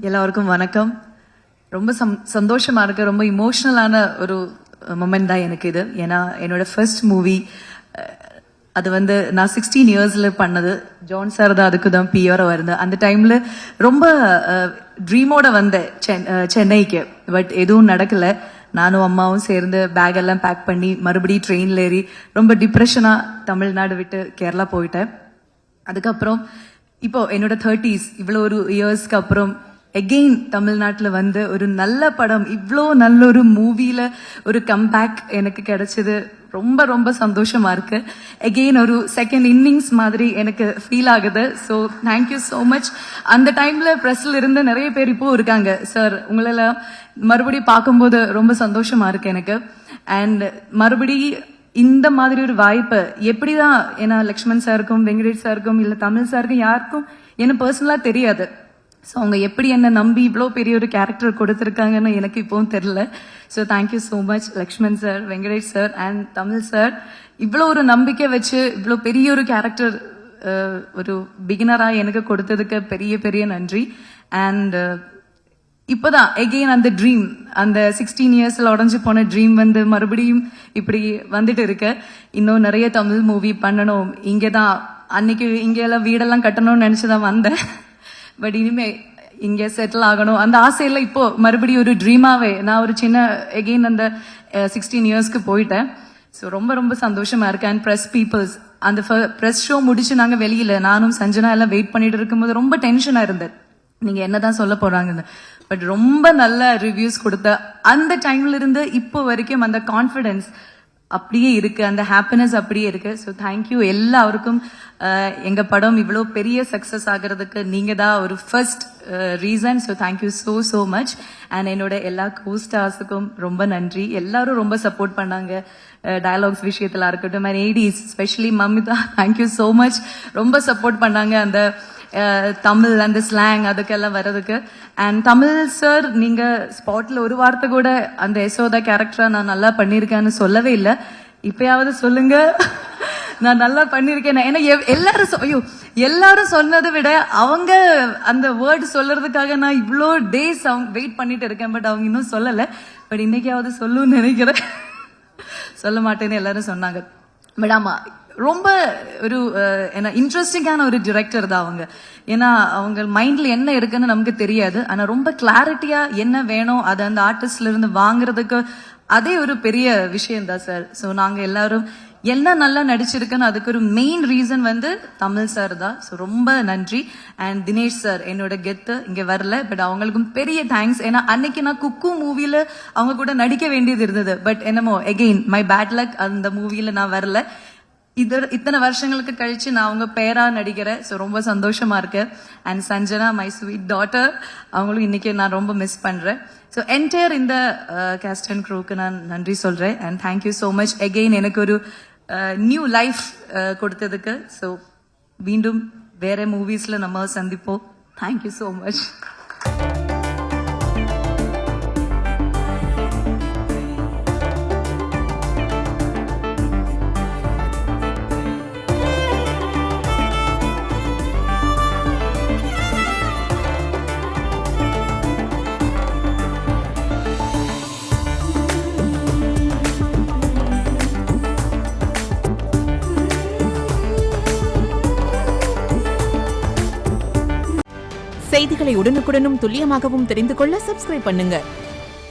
எல்லாருக்கும் வணக்கம். ரொம்ப சந்தோஷமா இருக்கு. ரொம்ப இமோஷனலான ஒரு மொமெண்ட் தான் எனக்கு இது. ஏன்னா என்னோட ஃபர்ஸ்ட் மூவி அது வந்து நான் 16 இயர்ஸ்ல பண்ணது. ஜான் சார் தான் அதுக்கு தான் பிஆர் வருது. அந்த டைம்ல ரொம்ப ட்ரீமோட வந்தேன் சென்னைக்கு. பட் எதுவும் நடக்கல. நானும் அம்மாவும் சேர்ந்து பேக் எல்லாம் பேக் பண்ணி மறுபடியும் ட்ரெயின்ல ஏறி ரொம்ப டிப்ரெஷனா தமிழ்நாடு விட்டு கேரளா போயிட்டேன். அதுக்கப்புறம் இப்போ என்னோட 30s இவ்வளோ ஒரு இயர்ஸ்க்கு அப்புறம் எகெயின் தமிழ்நாட்டில் வந்து ஒரு நல்ல படம், இவ்வளோ நல்ல ஒரு மூவியில ஒரு கம்பேக் எனக்கு கிடைச்சது. ரொம்ப ரொம்ப சந்தோஷமா இருக்கு. எகெயின் ஒரு செகண்ட் இன்னிங்ஸ் மாதிரி எனக்கு ஃபீல் ஆகுது. So thank you so much. அந்த டைம்ல ப்ரெஸ்ல இருந்து நிறைய பேர் இப்போ இருக்காங்க. சார் உங்களெல்லாம் மறுபடியும் பார்க்கும்போது ரொம்ப சந்தோஷமா இருக்கு எனக்கு. அண்ட் மறுபடியும் இந்த மாதிரி ஒரு வாய்ப்பு எப்படிதான், ஏன்னா லக்ஷ்மண் சாருக்கும் வெங்கடேஷ் சாருக்கும் இல்ல தமிழ் சாருக்கும் யாருக்கும் என்ன பர்சனலா தெரியாது. ஸோ அவங்க எப்படி என்ன நம்பி இவ்வளோ பெரிய ஒரு கேரக்டர் கொடுத்துருக்காங்கன்னு எனக்கு இப்போவும் தெரியல. So thank you so much Lakshman sir, Venkatesh sir and Tamil sir. இவ்வளோ ஒரு நம்பிக்கை வச்சு இவ்வளோ பெரிய ஒரு கேரக்டர் ஒரு பிகினராக எனக்கு கொடுத்ததுக்கு பெரிய பெரிய நன்றி. அண்ட் இப்போதான் எகெயின் அந்த ட்ரீம், அந்த 16 இயர்ஸ்ல உடஞ்சு போன ட்ரீம் வந்து மறுபடியும் இப்படி வந்துட்டு இருக்கு. இன்னும் நிறைய தமிழ் மூவி பண்ணணும். இங்கதான் அன்னைக்கு இங்க எல்லாம் வீடெல்லாம் கட்டணும்னு நினைச்சுதான் வந்தேன். பட் இனிமே இங்க செட்டில் ஆகணும் அந்த ஆசையில இப்போ மறுபடியும் ஒரு ட்ரீமாவே நான் ஒரு சின்ன எகெயின் அந்த 16 இயர்ஸ்க்கு போயிட்டேன். ஸோ ரொம்ப ரொம்ப சந்தோஷமா இருக்கேன். அண்ட் ப்ரெஸ் பீப்புள்ஸ் அந்த ப்ரெஸ் ஷோ முடிச்சு நாங்க வெளியில நானும் சஞ்சனா எல்லாம் வெயிட் பண்ணிட்டு இருக்கும்போது ரொம்ப டென்ஷனா இருந்தேன், நீங்க என்னதான் சொல்ல போறாங்கன்னு. பட் ரொம்ப நல்ல ரிவ்யூஸ் கொடுத்த அந்த டைம்ல இருந்து இப்போ வரைக்கும் அந்த கான்ஃபிடன்ஸ் அப்படியே இருக்கு, அந்த ஹாப்பினஸ் அப்படியே இருக்கு. ஸோ தேங்க்யூ எல்லாருக்கும். எங்க படம் இவ்வளோ பெரிய சக்சஸ் ஆகிறதுக்கு நீங்க தான் ஒரு first reason. So thank you so so much. And என்னோட எல்லா கோஸ்டார்ஸுக்கும் ரொம்ப நன்றி. எல்லாரும் ரொம்ப சப்போர்ட் பண்ணாங்க டயலாக்ஸ் விஷயத்துல இருக்கட்டும். அண்ட் ஏடிஸ் especially Mamitha, thank you so much. ரொம்ப சப்போர்ட் பண்ணாங்க அந்த தமிழ் அந்த ஸ்லாங் அதுக்கெல்லாம் வர்றதுக்கு. அண்ட் தமிழ் சார், நீங்க ஸ்பாட்ல ஒரு வார்த்தை கூட அந்த யசோதா கேரக்டரா நான் நல்லா பண்ணிருக்கேன்னு சொல்லவே இல்லை. இப்பயாவது சொல்லுங்க நான் நல்லா பண்ணிருக்கேன். ஏன்னா எல்லாரும் சொன்னதை விட அவங்க அந்த வேர்ட் சொல்றதுக்காக நான் இவ்வளோ டேஸ் அவங்க வெயிட் பண்ணிட்டு இருக்கேன். பட் அவங்க இன்னும் சொல்லலை. பட் இன்னைக்காவது சொல்லுன்னு நினைக்கிறேன். சொல்ல மாட்டேன்னு எல்லாரும் சொன்னாங்க. பட் ஆமா, ரொம்ப ஒரு என்ன இன்ட்ரெஸ்டிங்கான ஒரு டிரெக்டர் தான் அவங்க. ஏன்னா அவங்க மைண்ட்ல என்ன இருக்குன்னு நமக்கு தெரியாது. ஆனா ரொம்ப கிளாரிட்டியா என்ன வேணும் அதை அந்த ஆர்டிஸ்ட்ல இருந்து வாங்குறதுக்கு அதே ஒரு பெரிய விஷயம் தான் சார். ஸோ நாங்க எல்லாரும் என்ன நல்லா நடிச்சிருக்குன்னு அதுக்கு ஒரு மெயின் ரீசன் வந்து தமிழ் சார் தான். ஸோ ரொம்ப நன்றி. அண்ட் தினேஷ் சார் என்னோட கெத்து இங்க வரல. பட் அவங்களுக்கும் பெரிய தேங்க்ஸ். ஏன்னா அன்னைக்கு நான் குக்கு மூவில அவங்க கூட நடிக்க வேண்டியது இருந்தது. பட் என்னமோ எகெயின் மை பேட் லக், அந்த மூவில நான் வரல. இத்தனை வருஷங்களுக்கு கழிச்சு நான் அவங்க பேரா நடிக்கிறேன். ஸோ ரொம்ப சந்தோஷமா இருக்கு. And Sanjana, my sweet daughter, அவங்களும் இன்னைக்கு நான் ரொம்ப மிஸ் பண்றேன். ஸோ என்டையர் இந்த கேஸ்ட் அண்ட் க்ரூக்கு நான் நன்றி சொல்றேன். And thank you so much again எனக்கு ஒரு நியூ லைஃப் கொடுத்ததுக்கு. ஸோ மீண்டும் வேற மூவிஸ்ல நம்ம சந்திப்போம். Thank you so much. செய்திகளை உடனுக்குடனும் துல்லியமாகவும் தெரிந்து கொள்ள சப்ஸ்கிரைப் பண்ணுங்க.